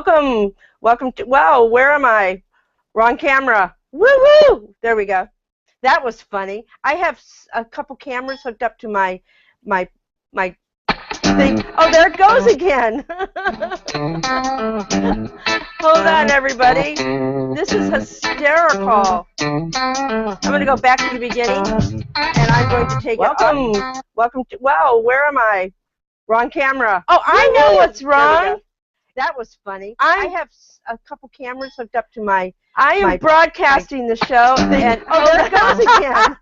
welcome to, wow, where am I? Wrong camera. Woo-woo! There we go. That was funny. I have a couple cameras hooked up to my thing. Oh, there it goes again. Hold on, everybody. This is hysterical. I'm going to go back to the beginning, and I'm going to take welcome to, wow, where am I? Wrong camera. Oh, I know what's wrong. That was funny. I have a couple cameras hooked up to my. I am broadcasting the show, and oh, there it goes again.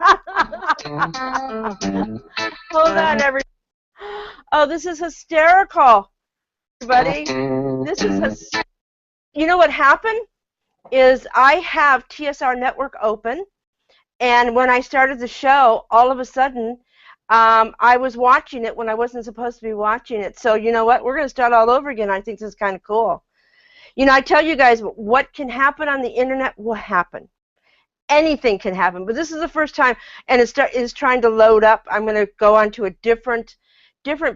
Hold on, everybody. Oh, this is hysterical, everybody. This is you know what happened is I have TSR Network open, and when I started the show, all of a sudden, I was watching it when I wasn't supposed to be watching it. So you know what? We're going to start all over again. I think this is kind of cool. You know, I tell you guys, what can happen on the internet will happen. Anything can happen. But this is the first time, and it is trying to load up. I'm going to go onto a different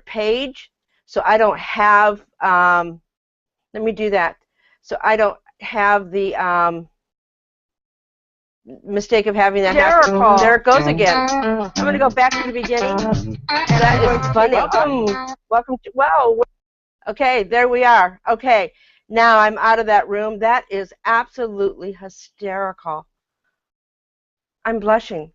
page, so I don't have. Let me do that. So I don't have the mistake of having that happen. There it goes again. I'm going to go back to the beginning. That is funny. Welcome to, wow. Okay, there we are. Okay, now I'm out of that room. That is absolutely hysterical. I'm blushing.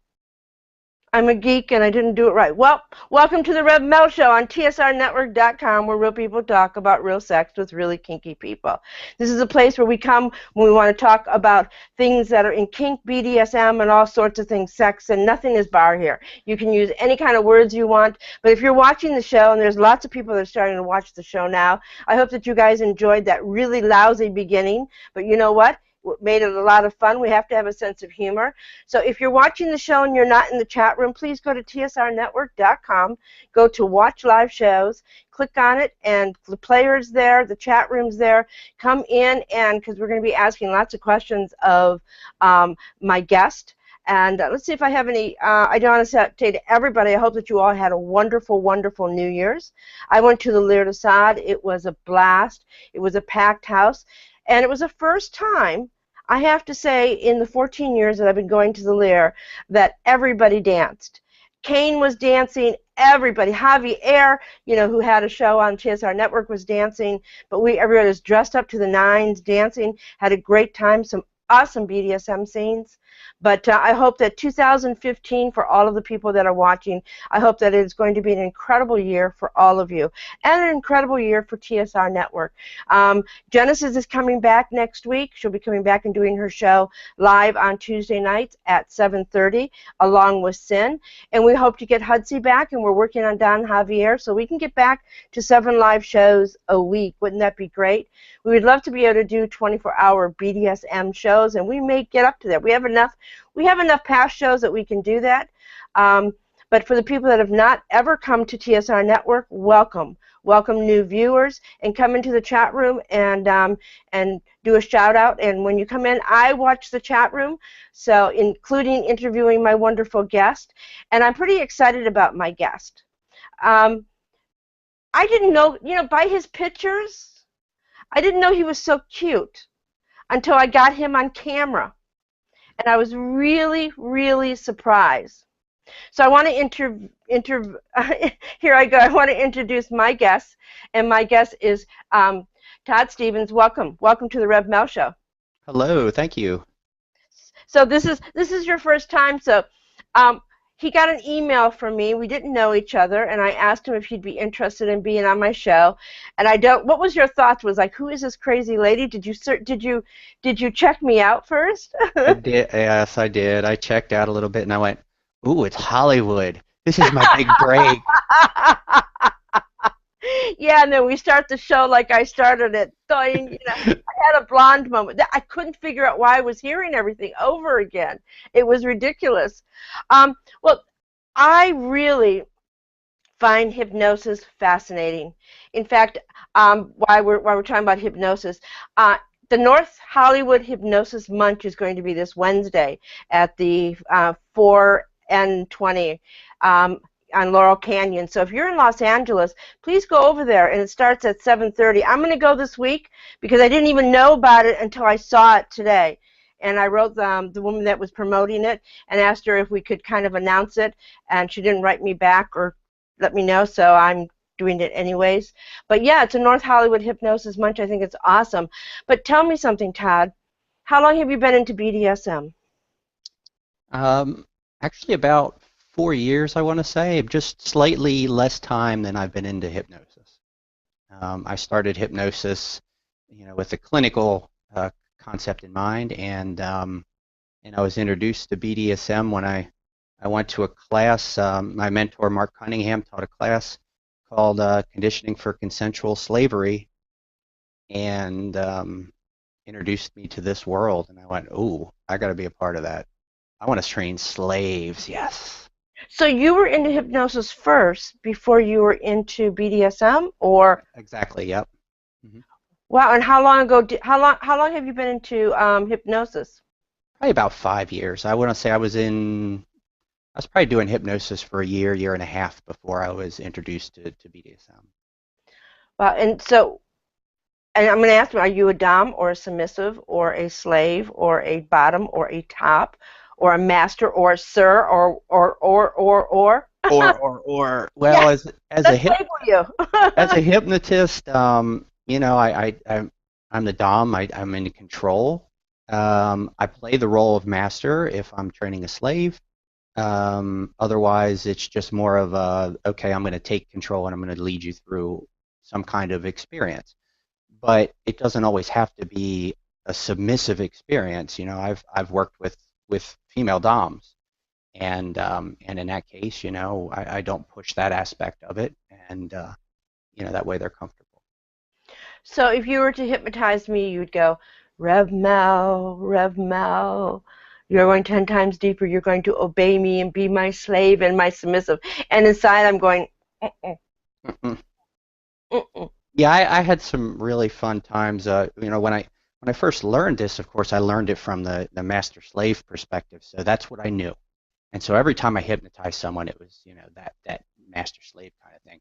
I'm a geek and I didn't do it right. Well, welcome to the Rev Mel Show on TSRnetwork.com, where real people talk about real sex with really kinky people. This is a place where we come when we want to talk about things that are in kink, BDSM, and all sorts of things, sex, and nothing is bar here. You can use any kind of words you want, but if you're watching the show, and there's lots of people that are starting to watch the show now, I hope that you guys enjoyed that really lousy beginning, but you know what? Made it a lot of fun. We have to have a sense of humor. So if you're watching the show and you're not in the chat room, please go to TSRnetwork.com, go to Watch Live Shows, click on it, and the player's there, the chat room's there. Come in, and because we're going to be asking lots of questions of my guest. And let's see if I have any. I don't want to say to everybody, I hope that you all had a wonderful, wonderful New Year's. I went to the Lear de Sade. It was a blast. It was a packed house. And it was the first time, I have to say, in the 14 years that I've been going to the Lear, that everybody danced. Kane was dancing, everybody. Javier, you know, who had a show on TSR Network, was dancing, but everybody was dressed up to the nines, dancing, had a great time, some awesome BDSM scenes. But I hope that 2015, for all of the people that are watching, I hope that it is going to be an incredible year for all of you, and an incredible year for TSR Network. Genesis is coming back next week. She'll be coming back and doing her show live on Tuesday nights at 7:30, along with Sin. And we hope to get Hudsey back, and we're working on Don Javier, so we can get back to 7 live shows a week. Wouldn't that be great? We would love to be able to do 24-hour BDSM shows, and we may get up to that. We have enough past shows that we can do that. But for the people that have not ever come to TSR Network, welcome. Welcome new viewers, and come into the chat room and do a shout out. And when you come in, I watch the chat room, so including interviewing my wonderful guest. And I'm pretty excited about my guest. I didn't know, you know, by his pictures, I didn't know he was so cute until I got him on camera. And I was really, really surprised. So I want to here I go. I want to introduce my guest, and my guest is Todd Stevens. Welcome to the Rev Mel Show. Hello, thank you. So this is your first time. So he got an email from me. We didn't know each other, and I asked him if he'd be interested in being on my show. And I don't. What was your thoughts? Was like, who is this crazy lady? Did you check me out first? I did. Yes, I did. I checked out a little bit, and I went, "Ooh, it's Hollywood. This is my big break." Yeah, and then we start the show like I started it. You know, I had a blonde moment. I couldn't figure out why I was hearing everything over again. It was ridiculous. Well, I really find hypnosis fascinating. In fact, while we're talking about hypnosis, the North Hollywood Hypnosis Munch is going to be this Wednesday at the 4 and 20. on Laurel Canyon. So if you're in Los Angeles, please go over there, and it starts at 7:30. I'm going to go this week because I didn't even know about it until I saw it today. And I wrote the woman that was promoting it and asked her if we could kind of announce it, and she didn't write me back or let me know, so I'm doing it anyways. But yeah, it's a North Hollywood Hypnosis Munch. I think it's awesome. But tell me something, Todd. How long have you been into BDSM? Actually, about 4 years, I want to say. Just slightly less time than I've been into hypnosis. I started hypnosis, with a clinical concept in mind, and I was introduced to BDSM when I went to a class. My mentor, Mark Cunningham, taught a class called Conditioning for Consensual Slavery, and introduced me to this world, and I went, ooh, I got to be a part of that. I want to train slaves, yes. So you were into hypnosis first before you were into BDSM, or? Exactly, yep. Mm-hmm. Wow, and how long ago? How long have you been into hypnosis? Probably about 5 years. I want to say I was probably doing hypnosis for a year and a half before I was introduced to BDSM. Wow, and I'm going to ask you, are you a dom or a submissive or a slave or a bottom or a top or a master or a sir or? Well, yeah, as a hypnotist, I'm the dom. I'm in control. I play the role of master if I'm training a slave. Otherwise, it's just more of okay, I'm going to take control and I'm going to lead you through some kind of experience. But it doesn't always have to be a submissive experience. I've worked with female doms, and in that case, I don't push that aspect of it, and that way they're comfortable. So if you were to hypnotize me, you'd go, Rev Mel, Rev Mel. You're going 10 times deeper. You're going to obey me and be my slave and my submissive. And inside, I'm going, Yeah, I had some really fun times. When I first learned this, of course, I learned it from the master slave perspective. So that's what I knew. And so every time I hypnotized someone, it was that master slave kind of thing.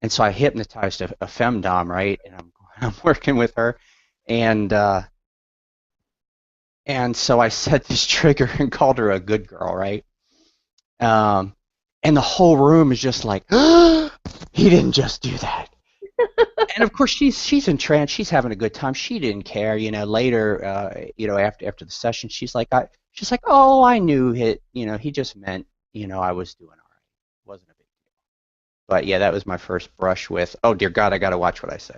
And so I hypnotized a femdom, right? And I'm working with her, and so I set this trigger and called her a good girl, right? And the whole room is just like, he didn't just do that. And of course she's entranced. She's having a good time. She didn't care. Later, after the session, she's like, oh, I knew it. He just meant, I was doing all right. It wasn't a big deal. But yeah, that was my first brush with, oh dear God, I got to watch what I say.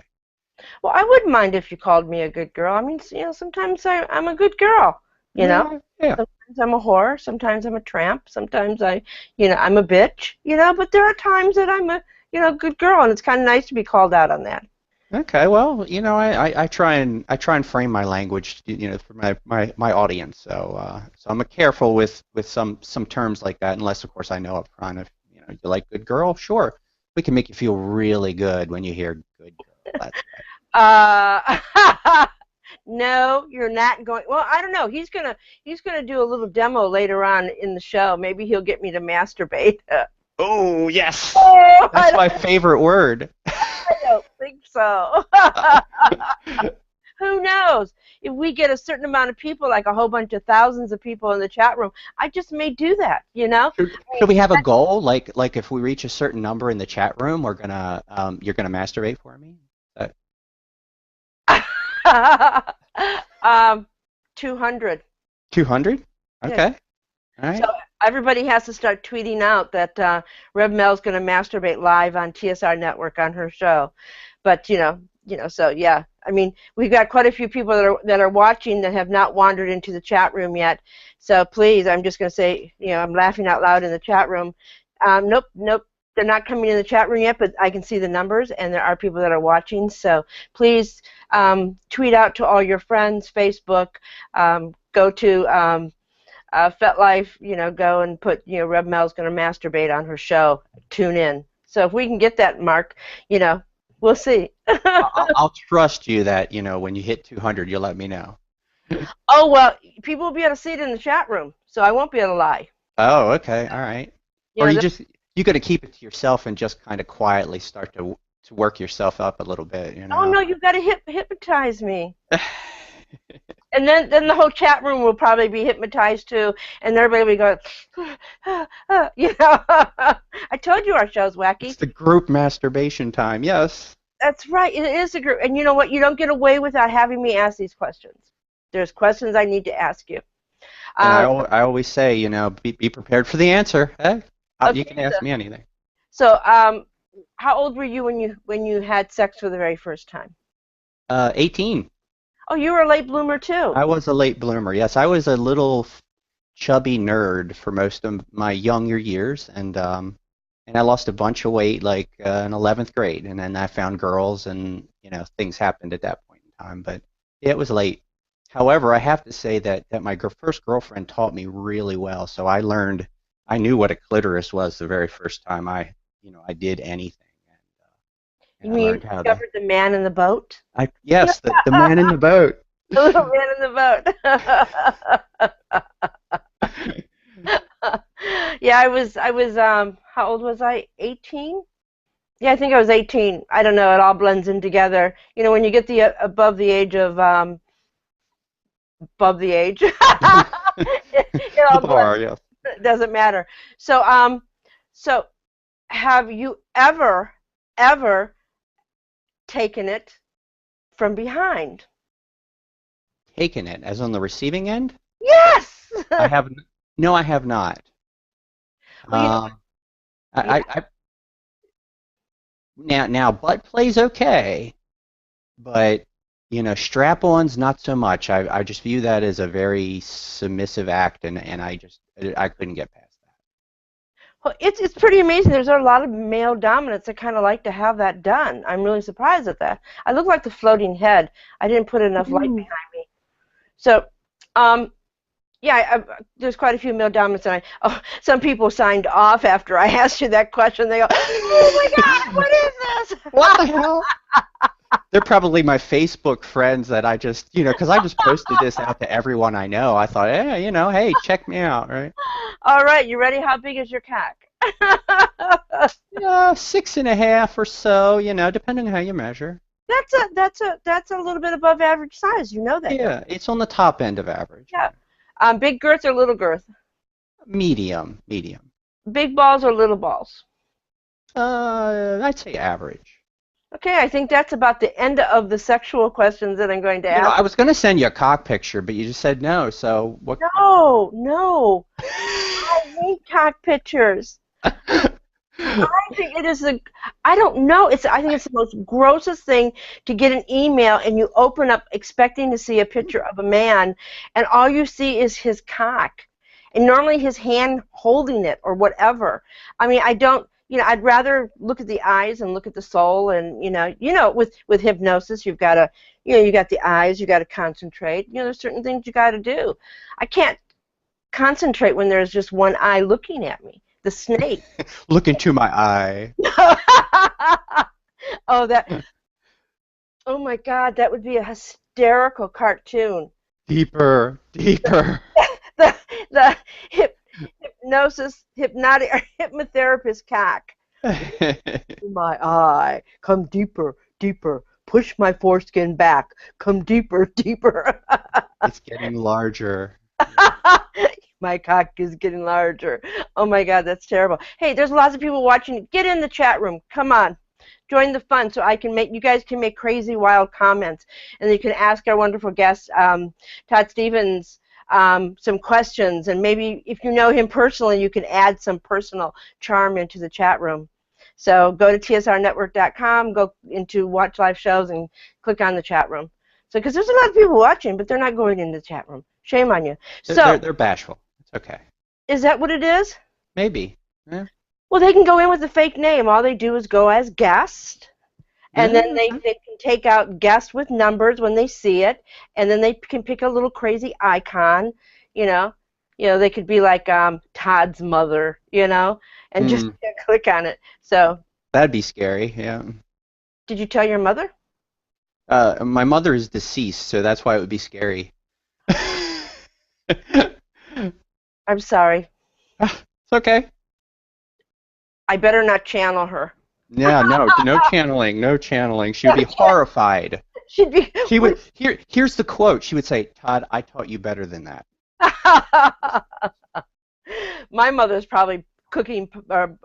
Well, I wouldn't mind if you called me a good girl. I mean, sometimes I'm a good girl. Yeah. Sometimes I'm a whore. Sometimes I'm a tramp. Sometimes I'm a bitch. But there are times that I'm a good girl, and it's kind of nice to be called out on that. Okay, well, I try and frame my language, for my audience. So I'm careful with some terms like that, unless of course I know up front if you like good girl, sure, we can make you feel really good when you hear good girl. That's right. No, you're not going. Well, I don't know. He's gonna do a little demo later on in the show. Maybe he'll get me to masturbate. Oh yes, that's my favorite word. I don't think so. Who knows? If we get a certain amount of people, like a whole bunch of thousands of people in the chat room, I just may do that. Should we have a goal? Like if we reach a certain number in the chat room, you're gonna masturbate for me? 200. 200? Okay. Yeah. All right. So everybody has to start tweeting out that Rev Mel's going to masturbate live on TSR Network on her show. But so yeah. I mean, we've got quite a few people that are watching that have not wandered into the chat room yet. So please, I'm just going to say, I'm laughing out loud in the chat room. Nope. They're not coming in the chat room yet, but I can see the numbers, and there are people that are watching. So please tweet out to all your friends, Facebook, go to FetLife, go and put, Rev Mel's going to masturbate on her show. Tune in. So if we can get that, Mark, we'll see. I'll trust you that, when you hit 200, you'll let me know. Oh, well, people will be able to see it in the chat room, so I won't be able to lie. Oh, okay. All right. Or you you got to keep it to yourself and just kind of quietly start to work yourself up a little bit, you Oh know. no, you've got to hypnotize me. And then the whole chat room will probably be hypnotized too, and everybody will be going, you know. I told you our show's wacky. It's the group masturbation time, yes. That's right. It is a group, and you know what? You don't get away without having me ask these questions. There's questions I need to ask you. And I always say, you know, be prepared for the answer. Hey, okay, you can ask me anything. So, how old were you when you had sex for the very first time? 18. Oh, you were a late bloomer too. I was a late bloomer. Yes, I was a little chubby nerd for most of my younger years, and I lost a bunch of weight like in 11th grade, and then I found girls, and you know things happened at that point in time. But yeah, it was late. However, I have to say that my first girlfriend taught me really well. So I knew what a clitoris was the very first time I did anything. You I mean you learned how discovered the man in the boat? Yes, the man in the boat. The little man in the boat. Yeah, I was how old was I? 18? Yeah, I think I was 18. I don't know, it all blends in together. You know, when you get above the age above the age. It all The bar, yes. It doesn't matter. So so have you ever taken it from behind? Taken it as on the receiving end? Yes. I have no, I have not. Well, Now butt play's okay, but you know strap-ons not so much. I just view that as a very submissive act, and I couldn't get past that. well, it's pretty amazing. There's a lot of male dominants that kind of like to have that done. I'm really surprised at that. I look like the floating head. I didn't put enough light behind me. So, yeah, there's quite a few male dominants, and some people signed off after I asked you that question. They go, "Oh my God, what is this? What the hell?" They're probably my Facebook friends that I just, because I just posted this out to everyone I know. I thought, hey, check me out, right? All right, you ready? How big is your cock? 6.5 or so, depending on how you measure. That's a little bit above average size. You know that. Yeah, it's on the top end of average. Yeah. Big girth or little girth? Medium. Big balls or little balls? I'd say average. Okay, I think that's about the end of the sexual questions that I'm going to ask. I was going to send you a cock picture, but you just said no, so what? No. I hate cock pictures. I think it is I don't know. I think it's the most grossest thing to get an email and you open up expecting to see a picture of a man, and all you see is his cock, and normally his hand holding it or whatever. I mean, I don't. I'd rather look at the eyes and look at the soul, and with hypnosis, you've got to, you got the eyes, you got to concentrate. There's certain things you got to do. I can't concentrate when there's just one eye looking at me. The snake. Look into my eye. Oh my God, that would be a hysterical cartoon. Deeper. the hypnotherapist cock. My eye, come deeper, push my foreskin back, come deeper. It's getting larger. My cock is getting larger. Oh my God, that's terrible. Hey, there's lots of people watching. Get in the chat room. Come on. Join the fun so you guys can make crazy, wild comments. And you can ask our wonderful guest, Todd Stevens, some questions. And maybe if you know him personally, you can add some personal charm into the chat room. So go to TSRnetwork.com, go into Watch Live Shows, and click on the chat room. So, because there's a lot of people watching, but they're not going into the chat room. Shame on you. They're bashful. It's okay. Is that what it is? Maybe. Yeah. Well, they can go in with a fake name. All they do is go as guest, and then they can take out guest with numbers when they see it, and then they can pick a little crazy icon. They could be like Todd's mother, and just click on it. So that'd be scary. Yeah. Did you tell your mother? My mother is deceased, so that's why it would be scary. I'm sorry. It's okay. I better not channel her. Yeah, no channeling, no channeling. She would be horrified. She'd be. She would. Here's the quote. She would say, "Todd, I taught you better than that." My mother's probably cooking or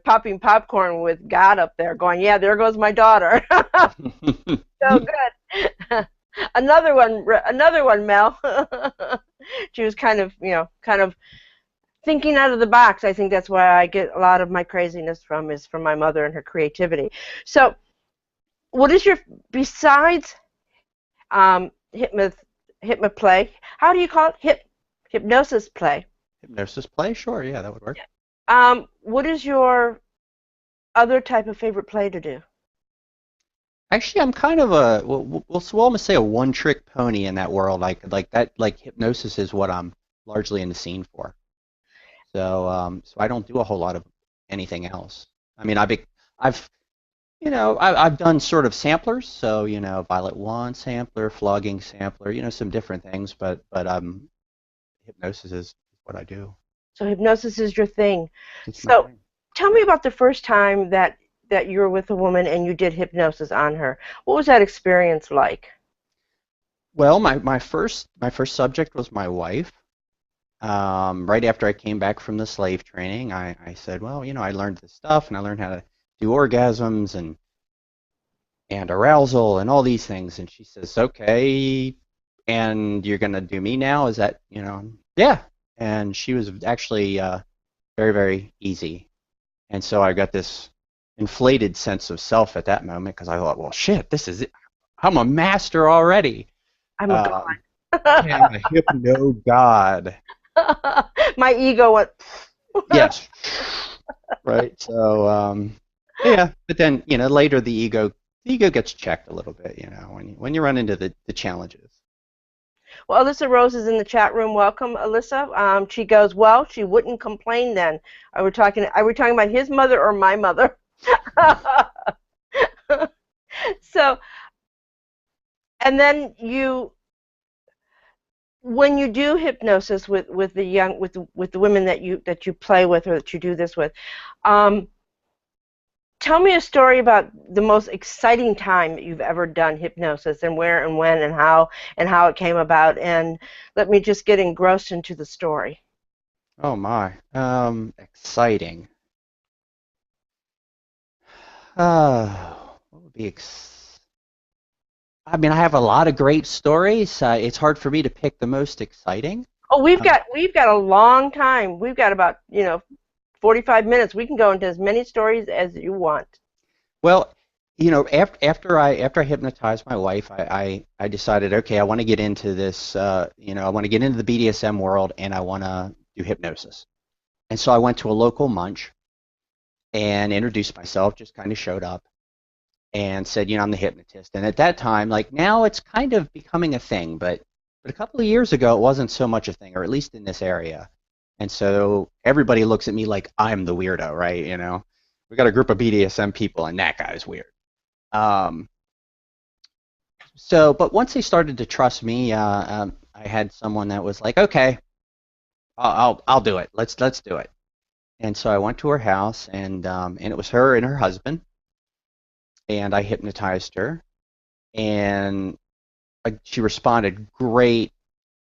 popping popcorn with God up there, going, "Yeah, there goes my daughter." So good. Another one, Mel. She was kind of thinking out of the box. I think that's where I get a lot of my craziness from, is from my mother and her creativity. So, what is your, besides hypnoplay? How do you call it? Hypnosis play. Hypnosis play? Sure, yeah, that would work. What is your other type of favorite play to do? Actually, I'm kind of a we'll almost say a one-trick pony in that world. Like hypnosis is what I'm largely in the scene for. So I don't do a whole lot of anything else. I mean, I've done sort of samplers, so Violet Wand sampler, flogging sampler, some different things, but hypnosis is what I do. So hypnosis is your thing. It's so tell me about the first time that you were with a woman and you did hypnosis on her. What was that experience like? Well, my first subject was my wife. Right after I came back from the slave training, I said, well, I learned this stuff and I learned how to do orgasms and arousal and all these things. And she says, okay, and you're going to do me now? Is that, yeah. And she was actually very, very easy. And so I got this inflated sense of self at that moment because I thought, well, shit, this is it. I'm a master already. I'm a god. I'm a hypno god. My ego went. Yes. Right. So yeah, but then later the ego gets checked a little bit, when you run into the challenges. Well, Alyssa Rose is in the chat room. Welcome, Alyssa. She goes, well, she wouldn't complain then. Are we talking about his mother or my mother? So, and then when you do hypnosis with the women that you play with or that you do this with, tell me a story about the most exciting time that you've ever done hypnosis, and where and when and how it came about, and let me just get engrossed into the story. Oh my, exciting. What would be I mean, I have a lot of great stories. It's hard for me to pick the most exciting. Oh, we've got a long time. We've got about 45 minutes. We can go into as many stories as you want. Well, after I hypnotized my wife, I decided, okay, I want to get into this. I want to get into the BDSM world, and I want to do hypnosis. And so I went to a local munch and introduced myself. Just kind of showed up and said, I'm the hypnotist. And at that time, like now, it's kind of becoming a thing, but a couple of years ago, it wasn't so much a thing, or at least in this area. And so everybody looks at me like I'm the weirdo, right? We got a group of BDSM people, and that guy's weird. But once they started to trust me, I had someone that was like, okay, I'll do it. Let's do it. And so I went to her house, and it was her and her husband, and I hypnotized her, and she responded great,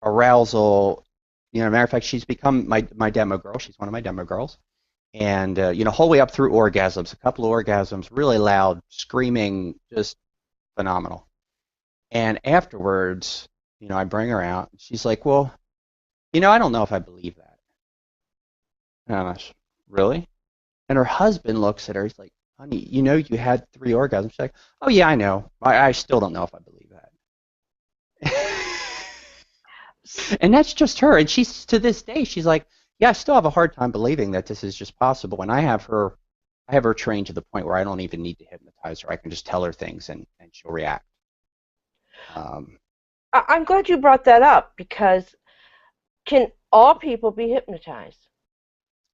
arousal. Matter of fact, she's become my demo girl. She's one of my demo girls. And, whole way up through orgasms, a couple of orgasms, really loud, screaming, just phenomenal. And afterwards, I bring her out. She's like, well, I don't know if I believe that. And I'm like, really? And her husband looks at her. He's like, honey, you had 3 orgasms. She's like, oh, yeah, I know. I still don't know if I believe that. And that's just her. And she's, to this day, she's like, yeah, I still have a hard time believing that this is just possible. And I have her trained to the point where I don't even need to hypnotize her. I can just tell her things and she'll react. I'm glad you brought that up, because can all people be hypnotized?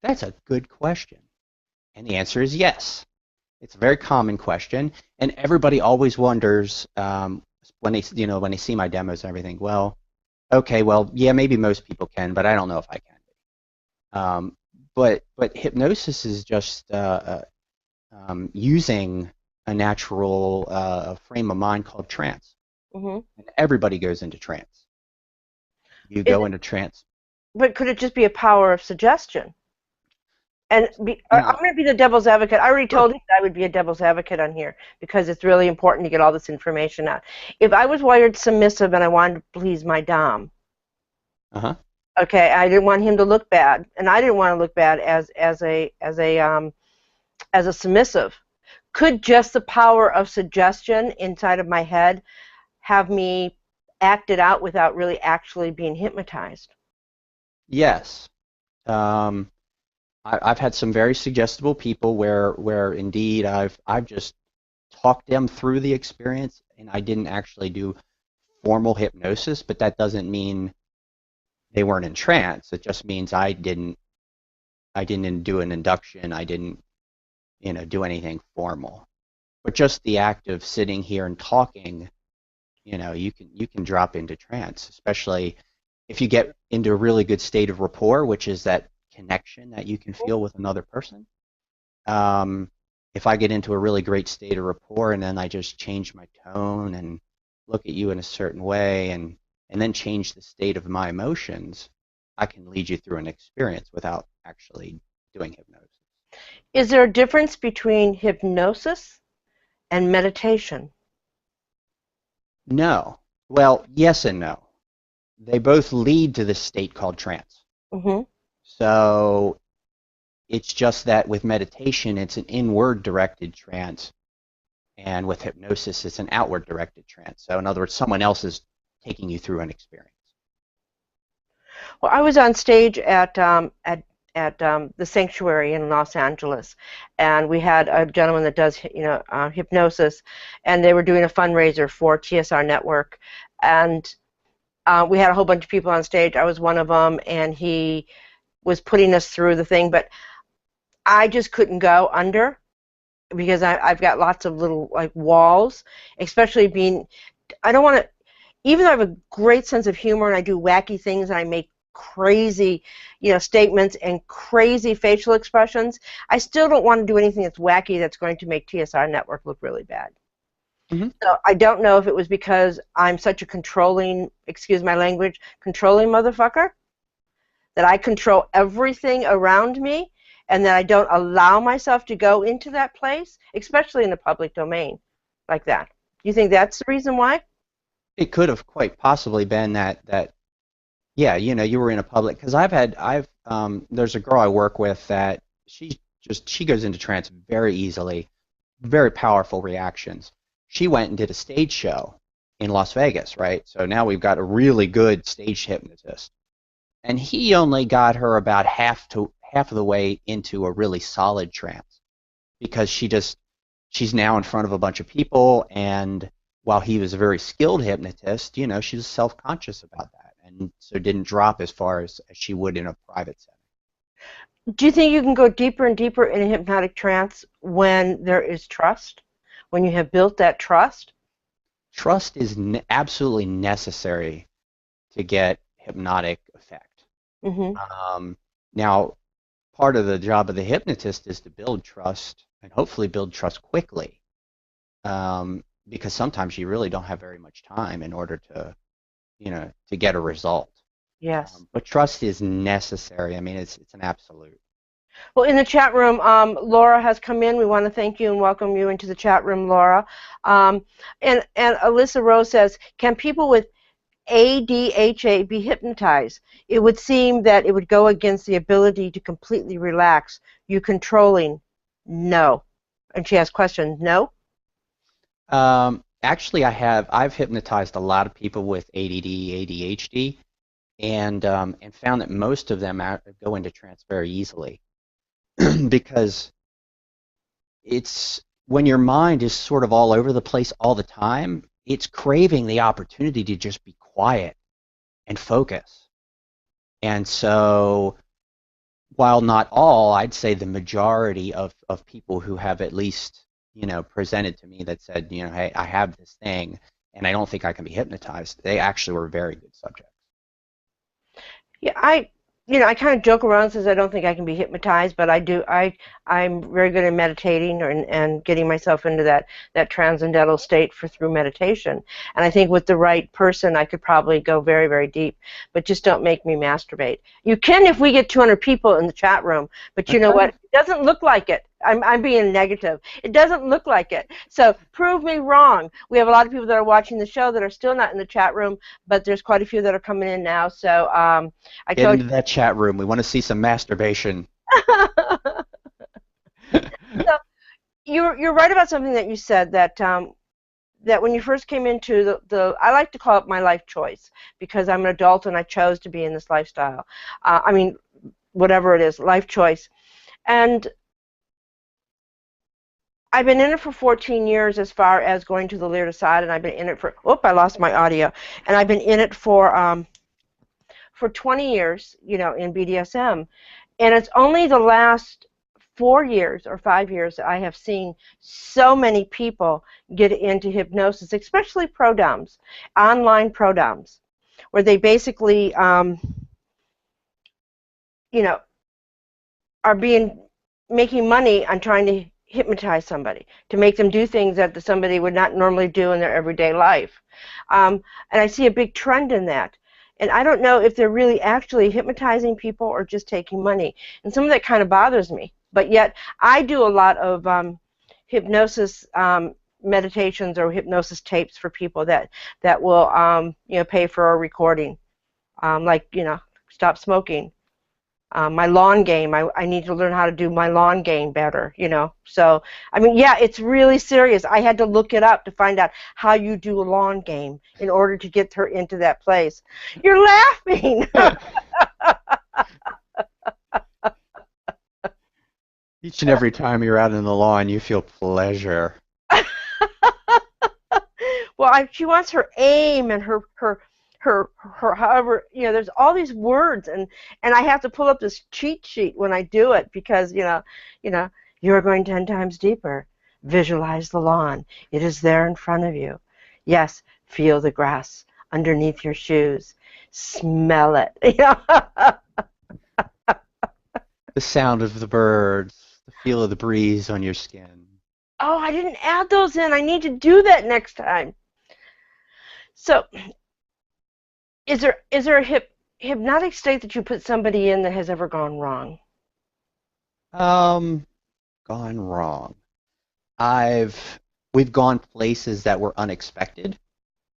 That's a good question. And the answer is yes. It's a very common question. And everybody always wonders when they see my demos and everything, well, okay, well, yeah, maybe most people can, but I don't know if I can. But hypnosis is just using a natural frame of mind called trance. Mm-hmm. And everybody goes into trance. You Is go it, into trance. but could it just be a power of suggestion? And I'm Now, going to be the devil's advocate. I already sure. told you that I would be a devil's advocate on here because it's really important to get all this information out. If I was wired submissive and I wanted to please my dom, Uh-huh. okay, I didn't want him to look bad, and I didn't want to look bad as a submissive. Could just the power of suggestion inside of my head have me act it out without really actually being hypnotized? Yes. Um, I've had some very suggestible people where indeed I've just talked them through the experience, and I didn't actually do formal hypnosis, but that doesn't mean they weren't in trance. It just means I didn't do an induction. I didn't, do anything formal. But just the act of sitting here and talking, you can drop into trance, especially if you get into a really good state of rapport, which is that connection that you can feel with another person. If I get into a really great state of rapport and then I just change my tone and look at you in a certain way and then change the state of my emotions, I can lead you through an experience without actually doing hypnosis. Is there a difference between hypnosis and meditation? No. Well, yes and no. They both lead to this state called trance. Mm-hmm. So it's just that with meditation, it's an inward directed trance, and with hypnosis, it's an outward directed trance. So in other words, someone else is taking you through an experience. Well, I was on stage at the Sanctuary in Los Angeles, and we had a gentleman that does hypnosis, and they were doing a fundraiser for TSR Network, and we had a whole bunch of people on stage. I was one of them, and he was putting us through the thing, but I just couldn't go under because I've got lots of little like walls, especially being. I don't want to. Even though I have a great sense of humor and I do wacky things and I make crazy, statements and crazy facial expressions, I still don't want to do anything that's wacky that's going to make TSR Network look really bad. Mm-hmm. So I don't know if it was because I'm such a controlling, excuse my language, controlling motherfucker, that I control everything around me and that I don't allow myself to go into that place, especially in the public domain like that. Do you think that's the reason why? It could have quite possibly been that yeah, you were in a public, because there's a girl I work with that she goes into trance very easily, very powerful reactions. She went and did a stage show in Las Vegas, right? So now we've got a really good stage hypnotist, and he only got her about half of the way into a really solid trance, because she's now in front of a bunch of people, and while he was a very skilled hypnotist, she was self-conscious about that, and so didn't drop as far as she would in a private setting. Do you think you can go deeper and deeper in a hypnotic trance when there is trust? When you have built that trust? Trust is absolutely necessary to get hypnotic effect. Mm-hmm. Now, part of the job of the hypnotist is to build trust and hopefully build trust quickly, because sometimes you really don't have very much time in order to get a result. Yes. But trust is necessary. I mean, it's an absolute. Well, in the chat room, Laura has come in. We want to thank you and welcome you into the chat room, Laura. And Alyssa Rose says, can people with ADHA be hypnotized? It would seem that it would go against the ability to completely relax. You controlling? No. And she has questions. No? Actually, I've hypnotized a lot of people with ADD, ADHD, and found that most of them go into trance very easily, because it's when your mind is sort of all over the place all the time, it's craving the opportunity to just be quiet and focus. And so, while not all, I'd say the majority of people who have at least, presented to me that said, hey, I have this thing and I don't think I can be hypnotized, they actually were very good subjects. Yeah, I kind of joke around since I don't think I can be hypnotized, but I do. I'm very good at meditating and getting myself into that transcendental state through meditation. And I think with the right person, I could probably go very, very deep. But just don't make me masturbate. You can if we get 200 people in the chat room, but you know what? It doesn't look like it. I'm being negative. It doesn't look like it. So prove me wrong. We have a lot of people that are watching the show that are still not in the chat room, but there's quite a few that are coming in now. So Get into that chat room. We want to see some masturbation. So you're right about something that you said, that that when you first came into the I like to call it my life choice, because I'm an adult and I chose to be in this lifestyle. I mean, whatever it is, life choice. And I've been in it for 14 years as far as going to the Lear side, and I've been in it for, I lost my audio. And I've been in it for 20 years, in BDSM. And it's only the last 4 years or 5 years that I have seen so many people get into hypnosis, especially pro-doms, online pro-doms, where they basically, are making money on trying to hypnotize somebody, to make them do things that somebody would not normally do in their everyday life. And I see a big trend in that. And I don't know if they're really actually hypnotizing people or just taking money. And some of that kind of bothers me. But yet I do a lot of hypnosis meditations or hypnosis tapes for people that will pay for a recording, like stop smoking. My lawn game, I need to learn how to do my lawn game better, So, I mean, yeah, it's really serious. I had to look it up to find out how you do a lawn game in order to get her into that place. You're laughing! Each and every time you're out on the lawn, you feel pleasure. Well, she wants her aim and her however, there's all these words, and I have to pull up this cheat sheet when I do it, because you're going 10 times deeper. Visualize the lawn. It is there in front of you. Yes, feel the grass underneath your shoes. Smell it. The sound of the birds, the feel of the breeze on your skin. Oh, I didn't add those in. I need to do that next time. So, is there a hypnotic state that you put somebody in that has ever gone wrong? Gone wrong. We've gone places that were unexpected.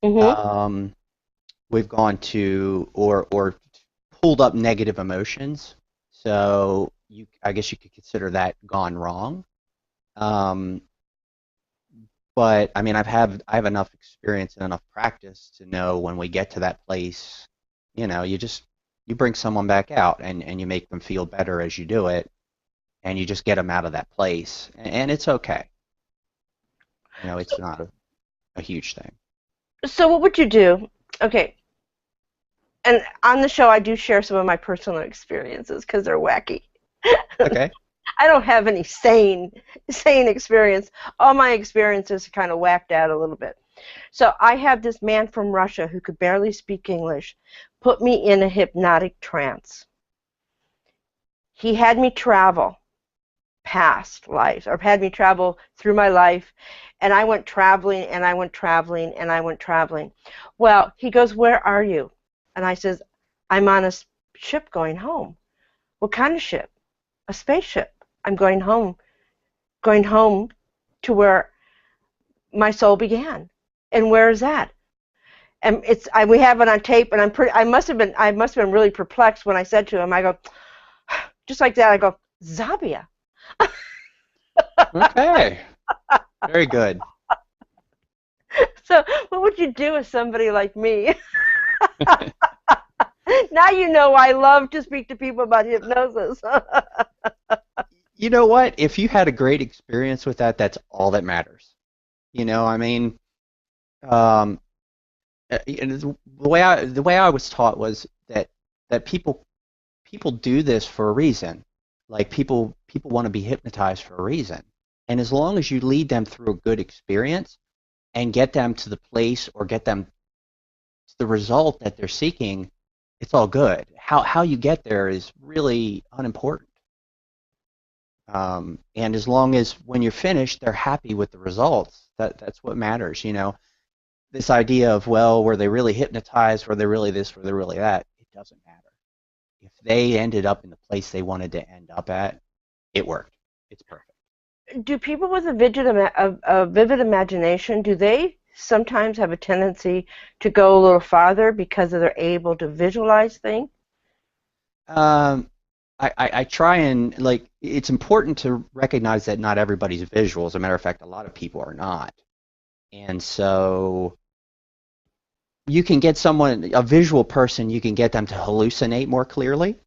Mm-hmm. We've gone to or pulled up negative emotions. So I guess you could consider that gone wrong. But I mean, I have enough experience and enough practice to know when we get to that place, you bring someone back out and you make them feel better as you do it, and you just get them out of that place, and it's okay. It's not a huge thing. So what would you do? Okay. And on the show, I do share some of my personal experiences because they're wacky. Okay. I don't have any sane experience. All my experiences are kind of whacked out a little bit. So I have this man from Russia who could barely speak English put me in a hypnotic trance. He had me travel past lives, or had me travel through my life, and I went traveling, and I went traveling, and I went traveling. Well, he goes, "Where are you?" And I says, "I'm on a ship going home." "What kind of ship?" "A spaceship. I'm going home to where my soul began." "And where is that?" And we have it on tape, and I must have been really perplexed when I said to him, I go, just like that, I go, "Zabia." Okay. Very good. So what would you do with somebody like me? Now you know I love to speak to people about hypnosis. You know what? If you had a great experience with that, that's all that matters. I mean, the way I was taught was that people do this for a reason. Like people want to be hypnotized for a reason. And as long as you lead them through a good experience and get them to the place or get them to the result that they're seeking, it's all good. How you get there is really unimportant. And as long as when you're finished, they're happy with the results, that's what matters. This idea of, well, were they really hypnotized? Were they really this? Were they really that? It doesn't matter. If they ended up in the place they wanted to end up at, it worked. It's perfect. Do people with a vivid imagination, do they sometimes have a tendency to go a little farther because they're able to visualize things? I try and, like, it's important to recognize that not everybody's visual. As a matter of fact, a lot of people are not. And so you can get someone, a visual person, you can get them to hallucinate more clearly.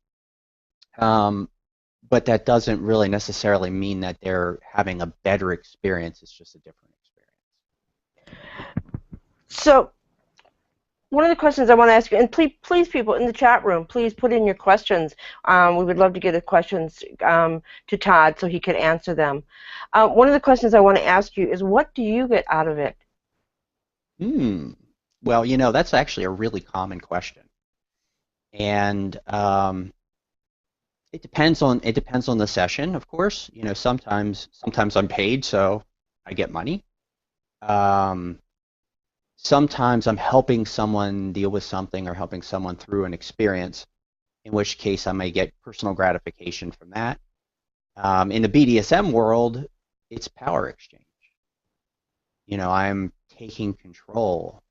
But that doesn't really necessarily mean that they're having a better experience. It's just a different experience. So one of the questions I want to ask you, and please people in the chat room, please put in your questions. We would love to get the questions to Todd so he could answer them. One of the questions I want to ask you is, what do you get out of it? Well, that's actually a really common question. And it depends on the session, of course. Sometimes I'm paid, so I get money. Sometimes I'm helping someone deal with something or helping someone through an experience, in which case I may get personal gratification from that. In the BDSM world, it's power exchange. I'm taking control,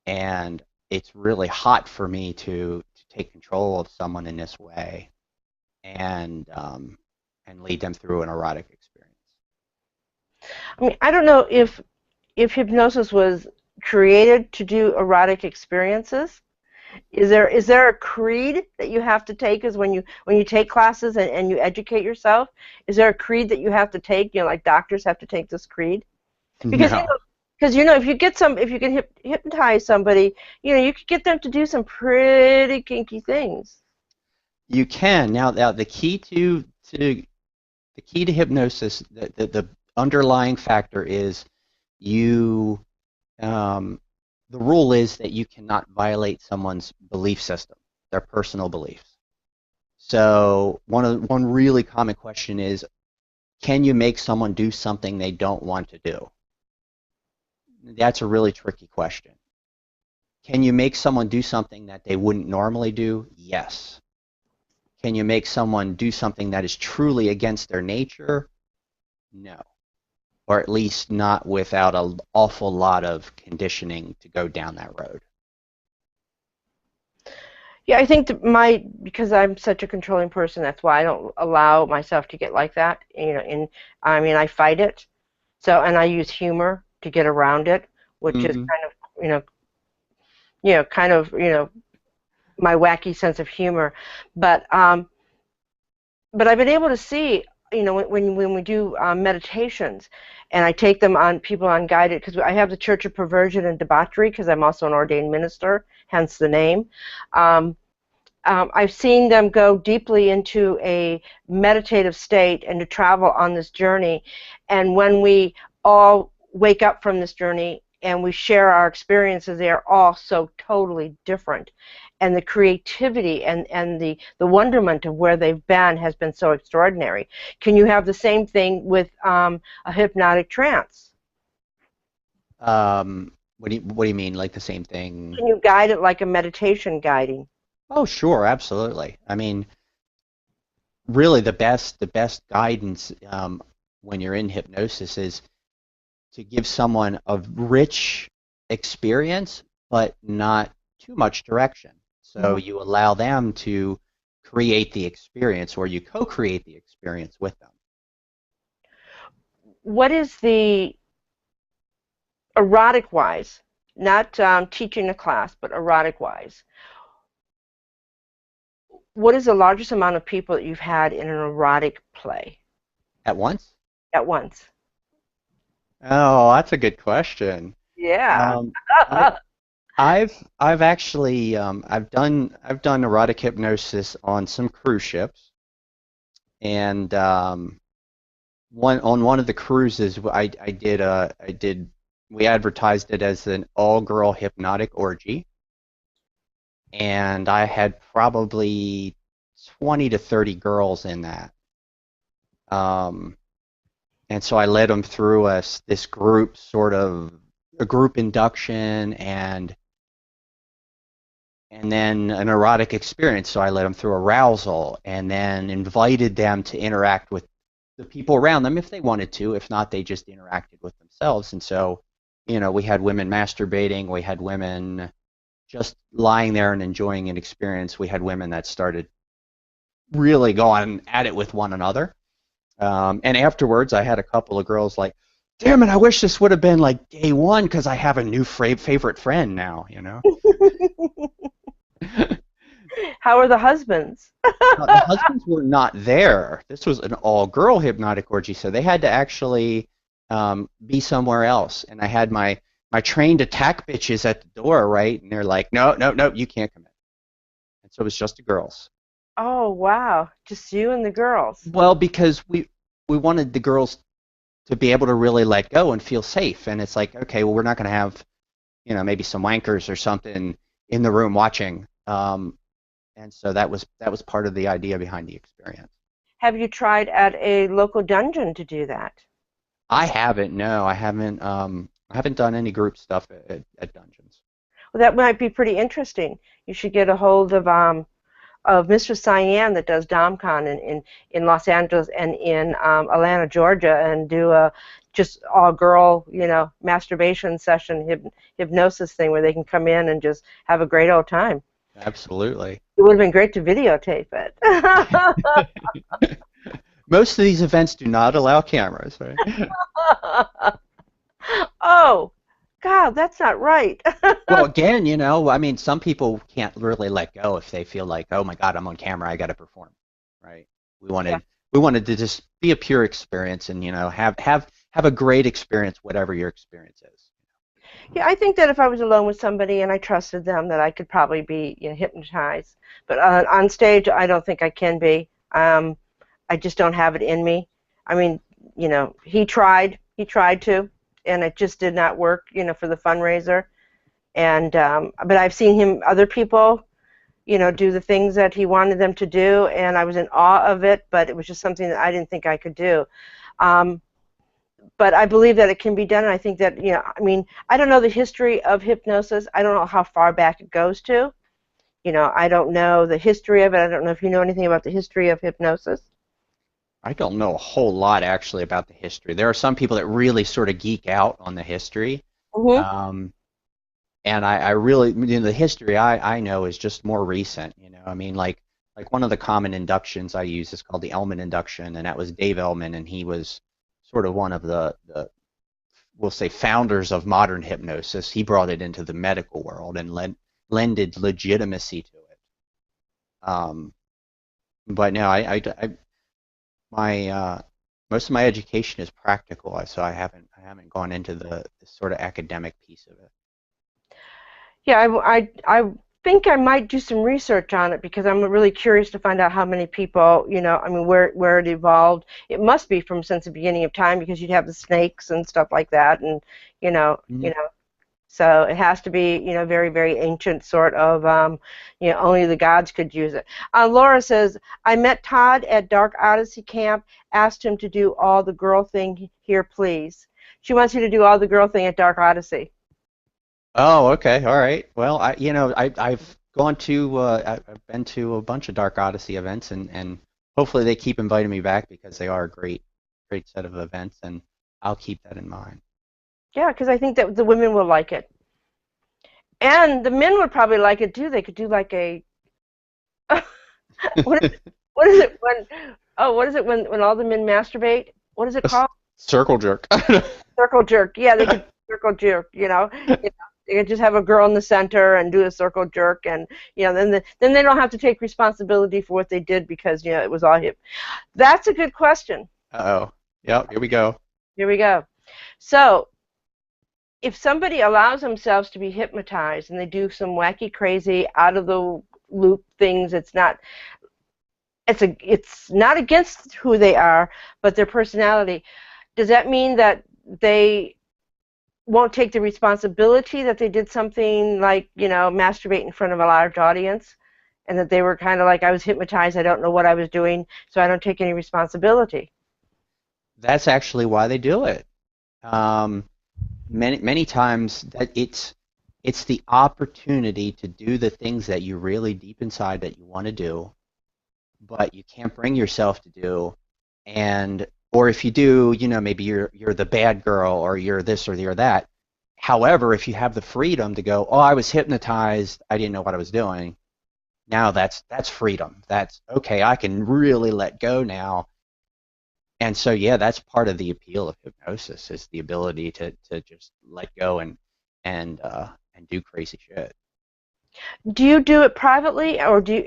and it's really hot for me to take control of someone in this way, and lead them through an erotic experience. I mean, I don't know if hypnosis was created to do erotic experiences. Is there a creed that you have to take? Is when you take classes and you educate yourself, is there a creed that you have to take? Like doctors have to take this creed? Because No. if you can hypnotize somebody, you could get them to do some pretty kinky things. You can. Now the key to hypnosis, the underlying factor is the rule is that you cannot violate someone's belief system, their personal beliefs. So one really common question is, can you make someone do something they don't want to do? That's a really tricky question. Can you make someone do something that they wouldn't normally do? Yes. Can you make someone do something that is truly against their nature? No. Or at least not without an awful lot of conditioning to go down that road. Yeah, I think because I'm such a controlling person, that's why I don't allow myself to get like that. I fight it. So, and I use humor to get around it, which is kind of my wacky sense of humor. But I've been able to see, when we do meditations, and I take them on people on guided, because I have the Church of Perversion and Debauchery, because I'm also an ordained minister, hence the name. I've seen them go deeply into a meditative state and to travel on this journey. And when we all wake up from this journey and we share our experiences, they are all so totally different. And the creativity and the wonderment of where they've been has been so extraordinary. Can you have the same thing with a hypnotic trance? What do you mean, like the same thing? Can you guide it like a meditation guiding? Oh, sure, absolutely. I mean, really, the best guidance when you're in hypnosis is to give someone a rich experience, but not too much direction. So you allow them to create the experience, or you co-create the experience with them. What is the erotic-wise, not teaching a class, but erotic-wise, what is the largest amount of people that you've had in an erotic play? At once? At once. Oh, that's a good question. Yeah. I've actually I've done erotic hypnosis on some cruise ships, and on one of the cruises we advertised it as an all-girl hypnotic orgy, and I had probably 20 to 30 girls in that. Um, and so I led them through this group, sort of a group induction, and then an erotic experience. So I led them through arousal, and then invited them to interact with the people around them if they wanted to. If not, they just interacted with themselves. And so, we had women masturbating, we had women just lying there and enjoying an experience. We had women that started really going at it with one another. And afterwards, I had a couple of girls like, damn it, I wish this would have been like day one because I have a new favorite friend now, How are the husbands? The husbands were not there. This was an all-girl hypnotic orgy, so they had to actually be somewhere else. And I had my trained attack bitches at the door, right? And they're like, no, no, no, you can't come in. And so it was just the girls. Oh, wow. Just you and the girls. Well, because we wanted the girls to be able to really let go and feel safe. And it's like, okay, well, we're not going to have, maybe some wankers or something in the room watching. And so that was part of the idea behind the experience. Have you tried at a local dungeon to do that? I haven't. No, I haven't. I haven't done any group stuff at dungeons. Well, that might be pretty interesting. You should get a hold of Mistress Cyan that does DomCon in Los Angeles and in Atlanta, Georgia, and do a just all girl, masturbation session, hypnosis thing where they can come in and just have a great old time. Absolutely. It would have been great to videotape it. Most of these events do not allow cameras, right? Oh, God, that's not right. Well, again, I mean, some people can't really let go if they feel like, oh my God, I'm on camera, I got to perform, right? We wanted to just be a pure experience and have a great experience, whatever your experience is. Yeah, I think that if I was alone with somebody and I trusted them, that I could probably be hypnotized. But on stage, I don't think I can be. I just don't have it in me. I mean, he tried to, and it just did not work, for the fundraiser. And but I've seen other people, do the things that he wanted them to do, and I was in awe of it. But it was just something that I didn't think I could do. But I believe that it can be done, and I think that, I mean, I don't know the history of hypnosis. I don't know how far back it goes to. I don't know the history of it. I don't know if you know anything about the history of hypnosis. I don't know a whole lot, actually, about the history. There are some people that really sort of geek out on the history. Mm-hmm. And I really, the history I know is just more recent, I mean, like one of the common inductions I use is called the Ellman induction, and that was Dave Ellman, and he was sort of one of the we'll say, founders of modern hypnosis. He brought it into the medical world and lended legitimacy to it. But no, my most of my education is practical, so I haven't gone into the sort of academic piece of it. Yeah, I think I might do some research on it because I'm really curious to find out how many people, I mean, where it evolved. It must be from since the beginning of time because you'd have the snakes and stuff like that, and so it has to be, very, very ancient sort of, only the gods could use it. Laura says, I met Todd at Dark Odyssey camp, asked him to do all the girl thing here, please. She wants you to do all the girl thing at Dark Odyssey. Oh, okay, all right. Well, I've gone to I've been to a bunch of Dark Odyssey events, and hopefully they keep inviting me back because they are a great set of events, and I'll keep that in mind. Yeah, because I think that the women will like it, and the men would probably like it too. They could do like a what is it when all the men masturbate? What is it called? Circle jerk. Circle jerk. Yeah, they could circle jerk. They could just have a girl in the center and do a circle jerk, and then they don't have to take responsibility for what they did because it was all hip. That's a good question. Uh-oh. Yep. Here we go. Here we go. So, if somebody allows themselves to be hypnotized and they do some wacky, crazy, out of the loop things, it's not against who they are, but their personality. Does that mean that they won't take the responsibility that they did something like, masturbate in front of a large audience, and that they were kind of like, I was hypnotized, I don't know what I was doing, so I don't take any responsibility. That's actually why they do it. Many times that it's the opportunity to do the things that you really deep inside that you want to do, but you can't bring yourself to do, or if you do, maybe you're the bad girl, or you're this or you're that. However, if you have the freedom to go, oh, I was hypnotized, I didn't know what I was doing. Now that's freedom. That's okay. I can really let go now. And so, yeah, that's part of the appeal of hypnosis, is the ability to just let go and do crazy shit. Do you do it privately, or do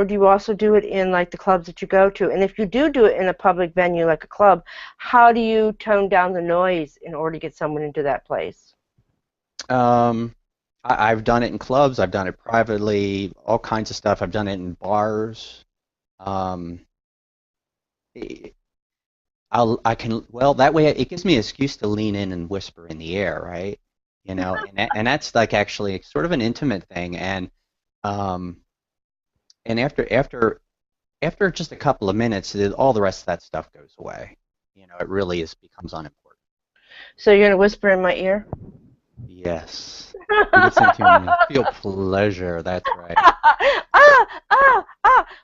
you also do it in like the clubs that you go to? And if you do it in a public venue like a club, how do you tone down the noise in order to get someone into that place? I've done it in clubs. I've done it privately. All kinds of stuff. I've done it in bars. That way it gives me an excuse to lean in and whisper in the air, right? And that's like actually sort of an intimate thing, and after just a couple of minutes, all the rest of that stuff goes away. It really becomes unimportant. So you're gonna whisper in my ear? Yes. Listen to me. Feel pleasure. That's right.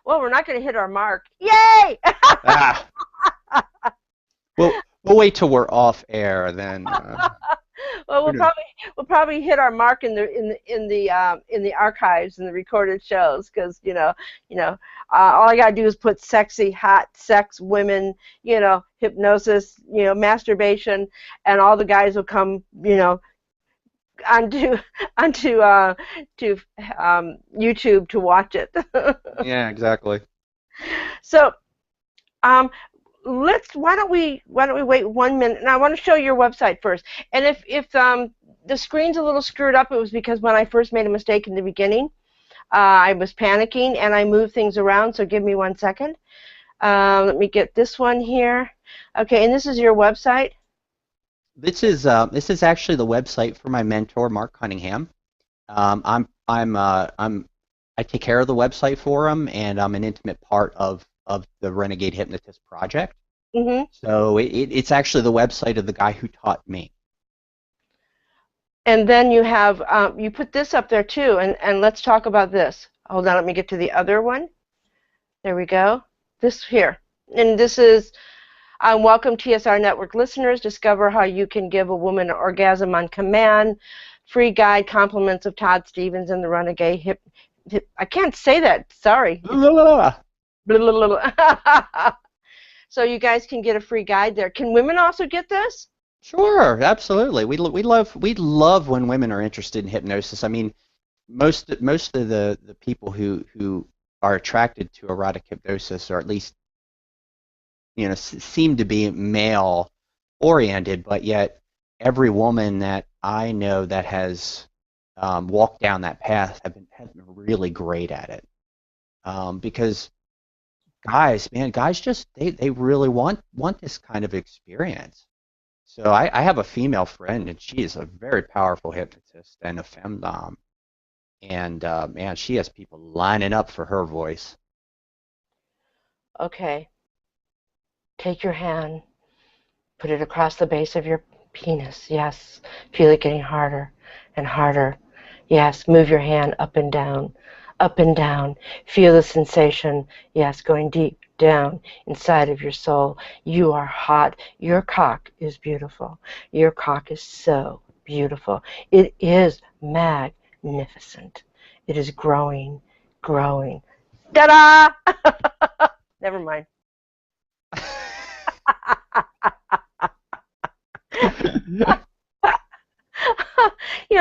Well, we're not gonna hit our mark. Yay! We'll wait till we're off air, then. Well, we'll probably hit our mark in the archives and the recorded shows, because all I gotta do is put sexy, hot sex, women, hypnosis, masturbation, and all the guys will come, onto YouTube to watch it. Yeah, exactly. So, why don't we wait 1 minute, and I want to show your website first. And if the screen's a little screwed up, it was because when I first made a mistake in the beginning, I was panicking and I moved things around. So give me 1 second. Let me get this one here. Okay, and this is your website. This is actually the website for my mentor, Mark Cunningham. I take care of the website for him, and I'm an intimate part of the Renegade Hypnotist project. Mm-hmm. So it's actually the website of the guy who taught me. And then you have you put this up there too, and let's talk about this. Hold on, let me get to the other one. There we go. This here, and this is welcome TSR Network listeners. Discover how you can give a woman an orgasm on command. Free guide, compliments of Todd Stevens and the Renegade I can't say that. Sorry. So you guys can get a free guide there. Can women also get this? Sure, absolutely. We love when women are interested in hypnosis. I mean, most of the people who are attracted to erotic hypnosis, or at least seem to be male oriented, but yet every woman that I know that has walked down that path have been really great at it, because guys just they really want this kind of experience. So I have a female friend, and she is a very powerful hypnotist and a femdom, and man, she has people lining up for her voice. Okay. Take your hand, put it across the base of your penis. Yes. Feel it getting harder and harder. Yes. Move your hand up and down, up and down. Feel the sensation. Yes. Going deep down inside of your soul. You are hot. Your cock is beautiful. Your cock is so beautiful. It is magnificent. It is growing, growing. Ta-da! Never mind.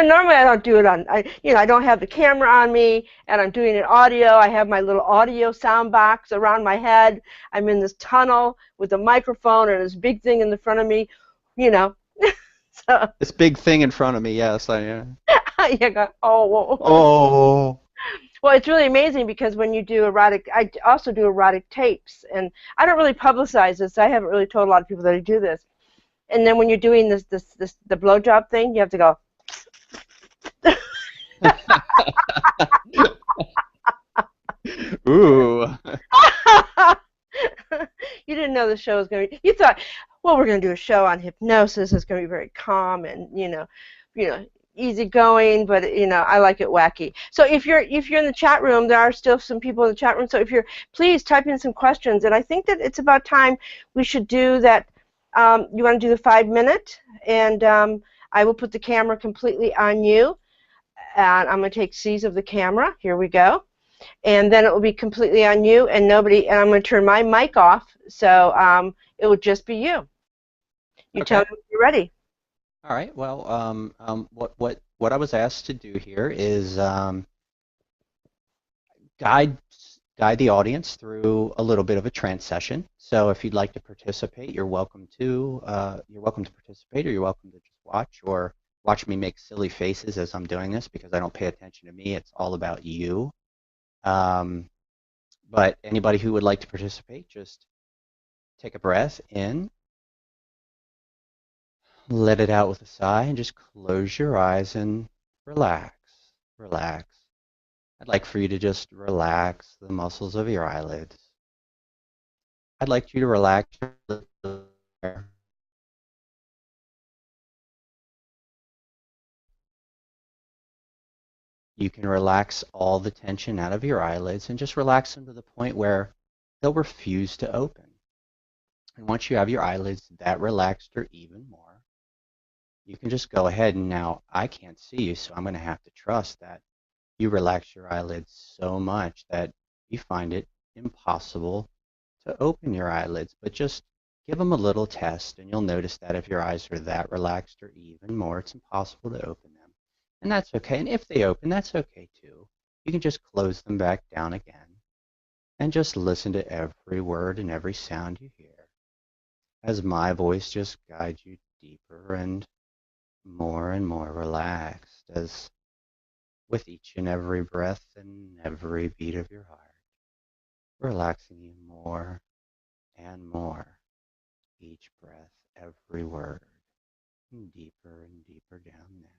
Normally I don't do it on, I don't have the camera on me, and I'm doing it audio. I have my little audio sound box around my head. I'm in this tunnel with a microphone and this big thing in the front of me, So, this big thing in front of me, yes, I am. You go, oh. Oh. Well, it's really amazing, because when you do erotic, I also do erotic tapes, and I don't really publicize this. I haven't really told a lot of people that I do this. And then when you're doing the blowjob thing, you have to go. Ooh. You didn't know the show was going to be. You thought, well, we're going to do a show on hypnosis. It's going to be very calm and easygoing, but I like it wacky. So if you're in the chat room, there are still some people in the chat room. So please type in some questions. And I think that it's about time we should do that. You want to do the 5-minute, and I will put the camera completely on you, and I'm going to take seize of the camera. Here we go. And then it will be completely on you and nobody, and I'm going to turn my mic off, so it will just be you. You Okay. tell me when you're ready. All right. Well, what I was asked to do here is guide the audience through a little bit of a trance session. So if you'd like to participate, you're welcome to participate, or you're welcome to just watch or watch me make silly faces as I'm doing this, because I don't pay attention to me. It's all about you. But anybody who would like to participate, just take a breath in, let it out with a sigh, and just close your eyes and relax. Relax. I'd like for you to just relax the muscles of your eyelids. I'd like you to relax your lips. You can relax all the tension out of your eyelids and just relax them to the point where they'll refuse to open. And once you have your eyelids that relaxed or even more, you can just go ahead, and now I can't see you, so I'm going to have to trust that you relax your eyelids so much that you find it impossible to open your eyelids. But just give them a little test, and you'll notice that if your eyes are that relaxed or even more, it's impossible to open them. And that's okay. And if they open, that's okay too. You can just close them back down again and just listen to every word and every sound you hear as my voice just guides you deeper and more relaxed, as with each and every breath and every beat of your heart, relaxing you more and more, each breath, every word, and deeper down now.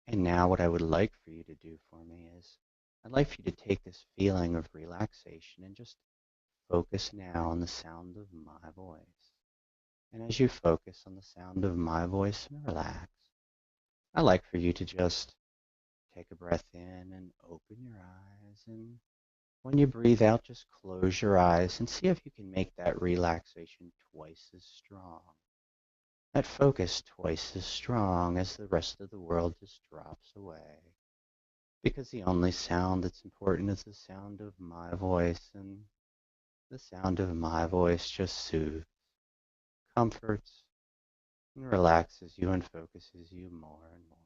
And now what I would like for you to do for me is, I'd like for you to take this feeling of relaxation and just focus now on the sound of my voice. And as you focus on the sound of my voice and relax, I'd like for you to just take a breath in and open your eyes, and when you breathe out, just close your eyes and see if you can make that relaxation twice as strong. That focus twice as strong as the rest of the world just drops away. Because the only sound that's important is the sound of my voice, and the sound of my voice just soothes, comforts, and relaxes you and focuses you more and more.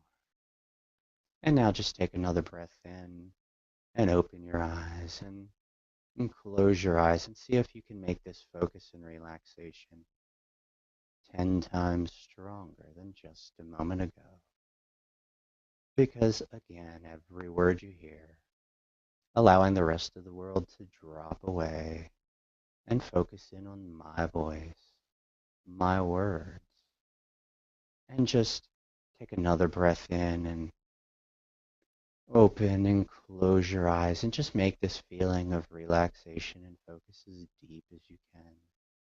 And now just take another breath in and open your eyes and close your eyes and see if you can make this focus and relaxation 10 times stronger than just a moment ago. Because again, every word you hear, allowing the rest of the world to drop away and focus in on my voice, my words, and just take another breath in and open and close your eyes and just make this feeling of relaxation and focus as deep as you can,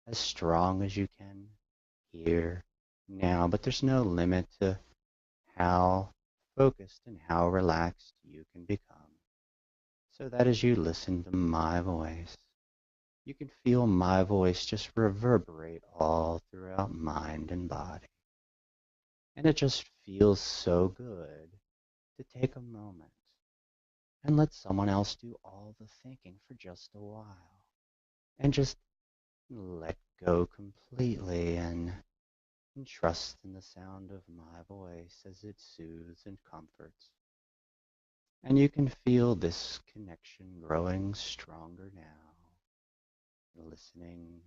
as strong as you can here now. But there's no limit to how focused and how relaxed you can become. So that as you listen to my voice, you can feel my voice just reverberate all throughout mind and body. And it just feels so good to take a moment and let someone else do all the thinking for just a while. And just let go completely and trust in the sound of my voice as it soothes and comforts. And you can feel this connection growing stronger now, listening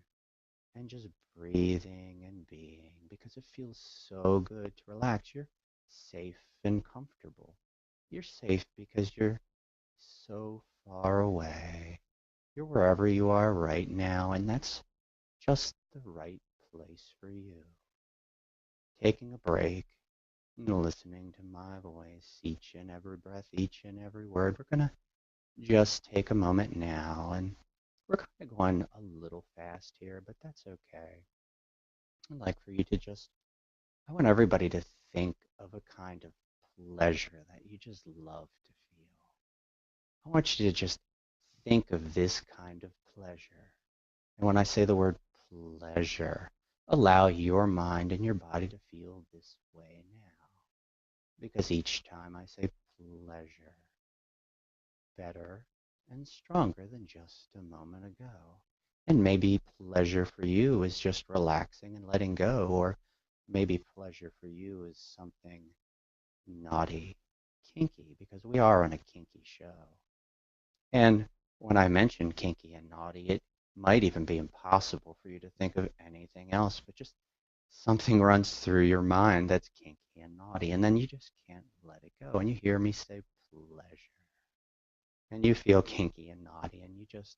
and just breathing and being, because it feels so good to relax. You're safe and comfortable. You're safe because you're so far away. You're wherever you are right now, and that's just the right place for you. Taking a break and listening to my voice, each and every breath, each and every word. We're going to just take a moment now, and we're kind of going a little fast here, but that's okay. I'd like for you to I want everybody to think of a kind of pleasure that you just love to feel. I want you to just think of this kind of pleasure. And when I say the word pleasure, allow your mind and your body to feel this way now. Because each time I say pleasure, better and stronger than just a moment ago. And maybe pleasure for you is just relaxing and letting go, or maybe pleasure for you is something naughty, kinky, because we are on a kinky show. And when I mention kinky and naughty, it might even be impossible for you to think of anything else, but just something runs through your mind that's kinky and naughty, and then you just can't let it go. And you hear me say pleasure. And you feel kinky and naughty, and you just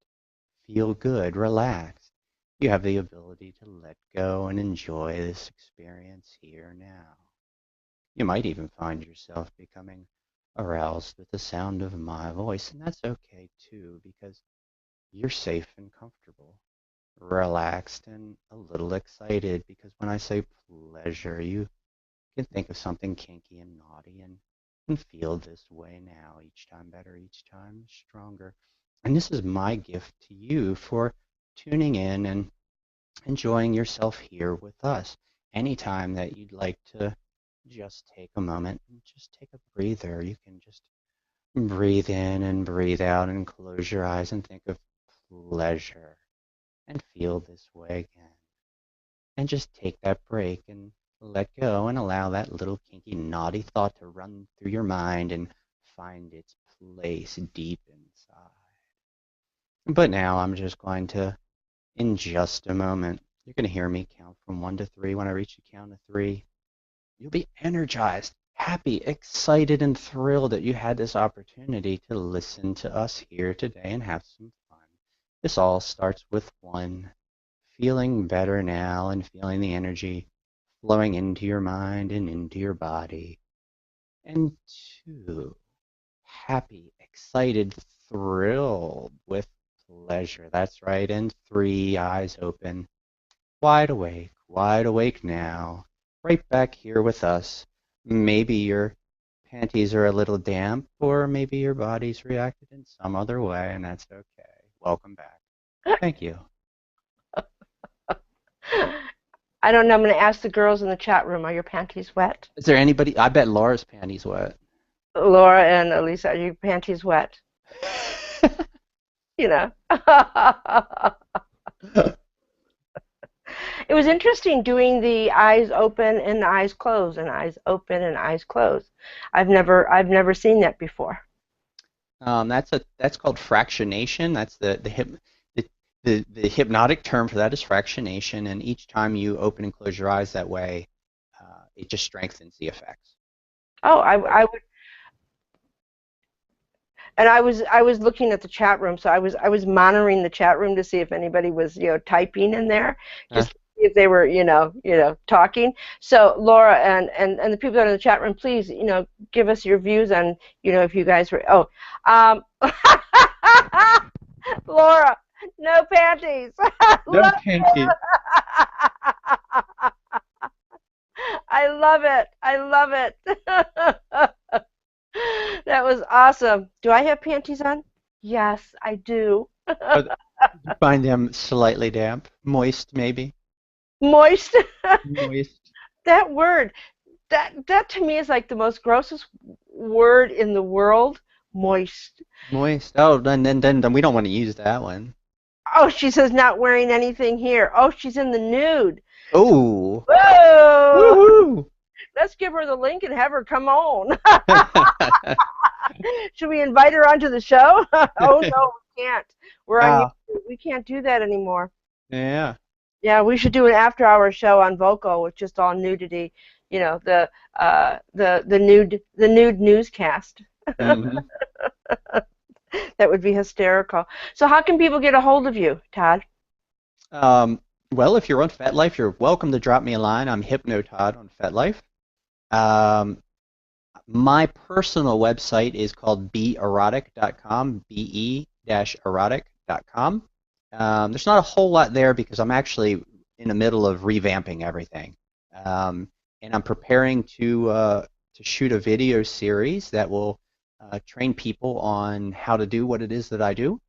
feel good, relaxed. You have the ability to let go and enjoy this experience here now. You might even find yourself becoming aroused with the sound of my voice, and that's okay too, because you're safe and comfortable, relaxed and a little excited, because when I say pleasure, you can think of something kinky and naughty and feel this way now, each time better, each time stronger. And this is my gift to you for tuning in and enjoying yourself here with us. Anytime that you'd like to just take a moment and just take a breather, you can just breathe in and breathe out and close your eyes and think of pleasure and feel this way again. And just take that break and let go and allow that little kinky, naughty thought to run through your mind and find its place deep inside. But now I'm just going to, in just a moment, you're going to hear me count from 1 to 3. When I reach the count of 3, you'll be energized, happy, excited, and thrilled that you had this opportunity to listen to us here today and have some fun. This all starts with 1, feeling better now and feeling the energy flowing into your mind and into your body. And 2, happy, excited, thrilled with pleasure. That's right. And 3, eyes open, wide awake now, right back here with us. Maybe your panties are a little damp, or maybe your body's reacted in some other way, and that's okay. Welcome back. Thank you. I don't know. I'm going to ask the girls in the chat room, are your panties wet? Is there anybody? I bet Laura's panties wet. Laura and Elisa, are your panties wet? You know. It was interesting doing the eyes open and eyes closed and eyes open and eyes closed. I've never seen that before. That's called fractionation. That's the hypnotic term for that is fractionation, and each time you open and close your eyes that way, it just strengthens the effects. Oh, I would. And I was looking at the chat room, so I was monitoring the chat room to see if anybody was typing in there, just to see if they were talking. So Laura and the people that are in the chat room, please give us your views on if you guys were Laura, no panties. No panties. I love it. I love it. That was awesome. Do I have panties on? Yes, I do. You find them slightly damp, moist, maybe. Moist. Moist. That word, that to me is like the most grossest word in the world. Moist. Moist. Oh, then we don't want to use that one. Oh, she says not wearing anything here. Oh, she's in the nude. Oh. Whoa. Woohoo. Let's give her the link and have her come on. Should we invite her onto the show? Oh, no, we can't. We're on YouTube. We can't do that anymore. Yeah. Yeah, we should do an after-hour show on Vocal with just all nudity. The nude newscast. Mm-hmm. That would be hysterical. So how can people get a hold of you, Todd? Well, if you're on FetLife, you're welcome to drop me a line. I'm HypnoTodd on FetLife. Um, my personal website is called beerotic.com, be-erotic.com. There's not a whole lot there because I'm actually in the middle of revamping everything. And I'm preparing to shoot a video series that will train people on how to do what it is that I do.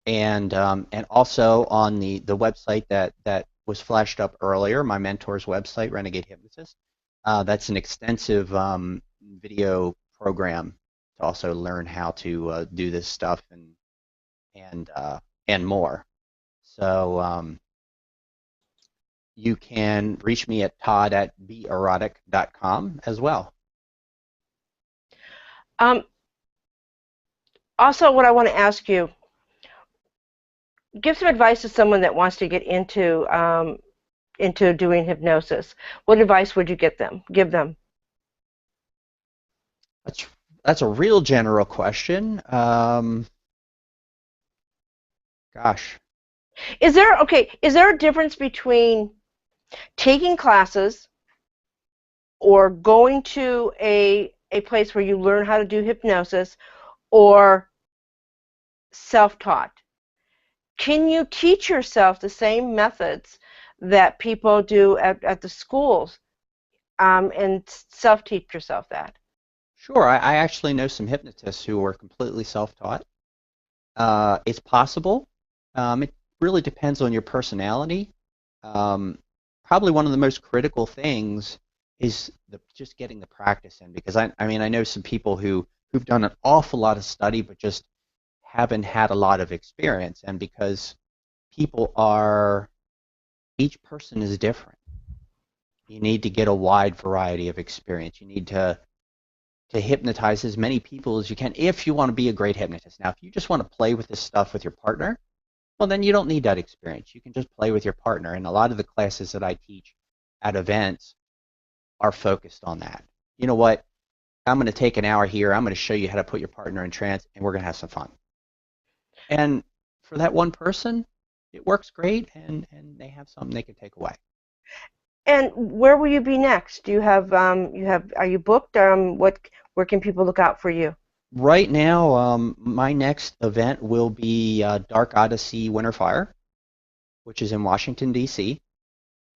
And also on the website that was flashed up earlier, my mentor's website, Renegade Hypnotist. That's an extensive video program to also learn how to do this stuff and more. So you can reach me at todd@beerotic.com as well. Also, what I want to ask you, give some advice to someone that wants to get into doing hypnosis. What advice would you give them? That's a real general question. Gosh. Is there a difference between taking classes or going to a place where you learn how to do hypnosis or self-taught? Can you teach yourself the same methods that people do at the schools and self-teach yourself that? Sure. I actually know some hypnotists who are completely self-taught. It's possible. It really depends on your personality. Probably one of the most critical things is just getting the practice in, because I mean I know some people who've done an awful lot of study but just haven't had a lot of experience, and because each person is different. You need to get a wide variety of experience. You need to hypnotize as many people as you can if you want to be a great hypnotist. Now, if you just want to play with this stuff with your partner, well, then you don't need that experience. You can just play with your partner. And a lot of the classes that I teach at events are focused on that. You know what? I'm going to take an hour here. I'm going to show you how to put your partner in trance, and we're going to have some fun. And for that one person, it works great, and they have something they can take away. And where will you be next? Do you have are you booked? Where can people look out for you? Right now, my next event will be Dark Odyssey Winter Fire, which is in Washington, D.C.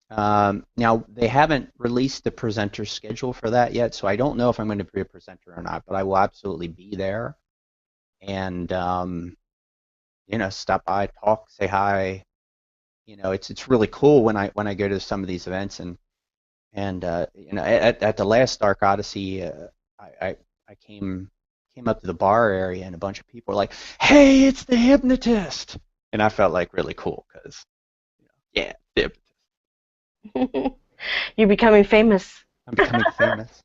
Now, they haven't released the presenter schedule for that yet, so I don't know if I'm going to be a presenter or not, but I will absolutely be there. And, stop by, talk, say hi. It's really cool when I go to some of these events, and at the last Dark Odyssey, I came up to the bar area, and a bunch of people were like, "Hey, it's the hypnotist," and I felt like really cool because, yeah, the hypnotist. You're becoming famous. I'm becoming famous.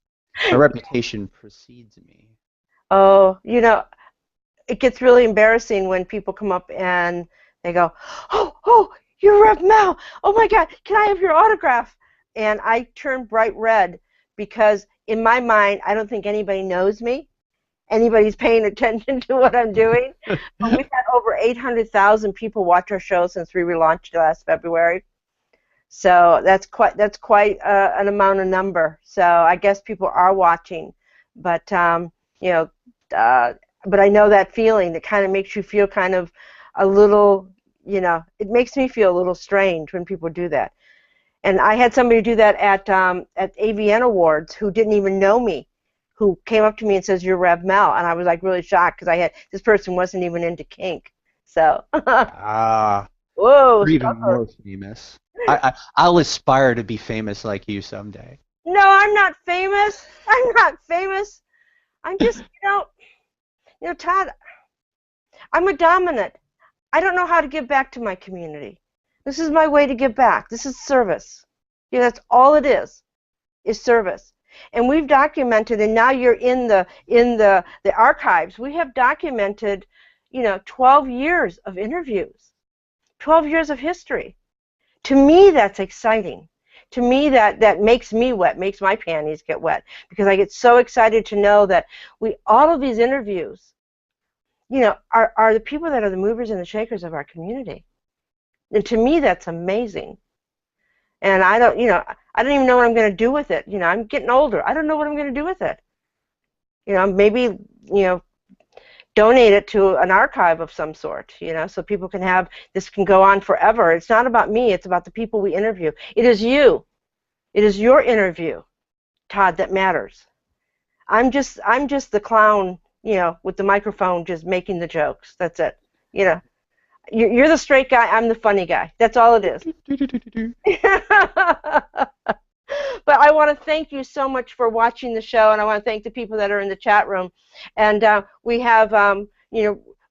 My reputation precedes me. Oh, it gets really embarrassing when people come up and they go, "Oh, you're Rev Mel. Oh my God, can I have your autograph?" And I turn bright red because in my mind, I don't think anybody knows me. Anybody's paying attention to what I'm doing. But we've had over 800,000 people watch our show since we relaunched last February. So that's quite an amount of number. So I guess people are watching, but but I know that feeling that kind of makes you feel kind of a little, it makes me feel a little strange when people do that. And I had somebody do that at AVN Awards who didn't even know me, who came up to me and says, "You're Rev Mel," and I was like really shocked because this person wasn't even into kink. So. Whoa. Even more famous. I'll aspire to be famous like you someday. No, I'm not famous. I'm not famous. I'm just, Todd, I'm a dominant. I don't know how to give back to my community. This is my way to give back. This is service. That's all it is service. And we've documented, and now you're in the archives. We have documented, 12 years of interviews, 12 years of history. To me, that's exciting. To me, that makes me wet, makes my panties get wet, because I get so excited to know that all of these interviews, are the people that are the movers and the shakers of our community. And to me, that's amazing. And I don't even know what I'm going to do with it. I'm getting older. I don't know what I'm going to do with it. Maybe, donate it to an archive of some sort, so people can have, this can go on forever. It's not about me. It's about the people we interview. It is you. It is your interview, Todd, that matters. I'm just the clown, with the microphone, just making the jokes. That's it. You're the straight guy. I'm the funny guy. That's all it is. But I want to thank you so much for watching the show, and I want to thank the people that are in the chat room. And we have,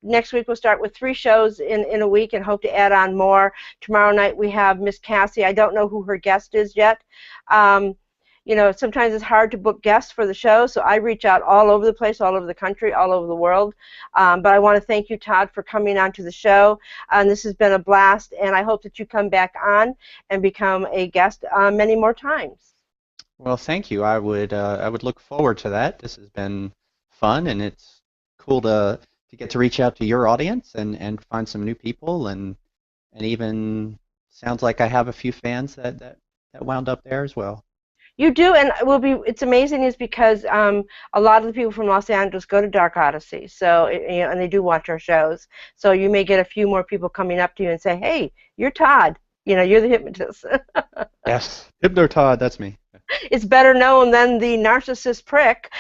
next week we'll start with 3 shows in a week and hope to add on more. Tomorrow night we have Miss Cassie. I don't know who her guest is yet. Sometimes it's hard to book guests for the show, so I reach out all over the place, all over the country, all over the world. But I want to thank you, Todd, for coming on to the show. And this has been a blast, and I hope that you come back on and become a guest many more times. Well, thank you. I would look forward to that. This has been fun, and it's cool to get to reach out to your audience and find some new people, and even sounds like I have a few fans that wound up there as well. You do, and it's amazing is because a lot of the people from Los Angeles go to Dark Odyssey, so and they do watch our shows. So you may get a few more people coming up to you and say, "Hey, you're Todd. You're the hypnotist." Yes, Hypno Todd, that's me. It's better known than the narcissist prick.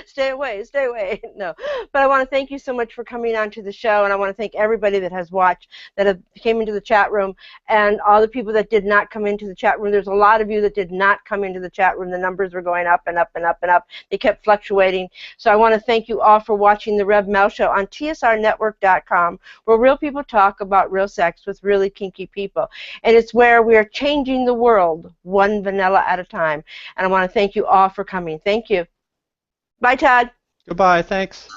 Stay away, stay away. No, but I want to thank you so much for coming on to the show, and I want to thank everybody that has watched, that came into the chat room, and all the people that did not come into the chat room. There's a lot of you that did not come into the chat room. The numbers were going up and up and up and up. They kept fluctuating. So I want to thank you all for watching the Rev Mel Show on TSRnetwork.com, where real people talk about real sex with really kinky people. And it's where we are changing the world one vanilla at a time. And I want to thank you all for coming. Thank you. Bye, Todd. Goodbye. Thanks.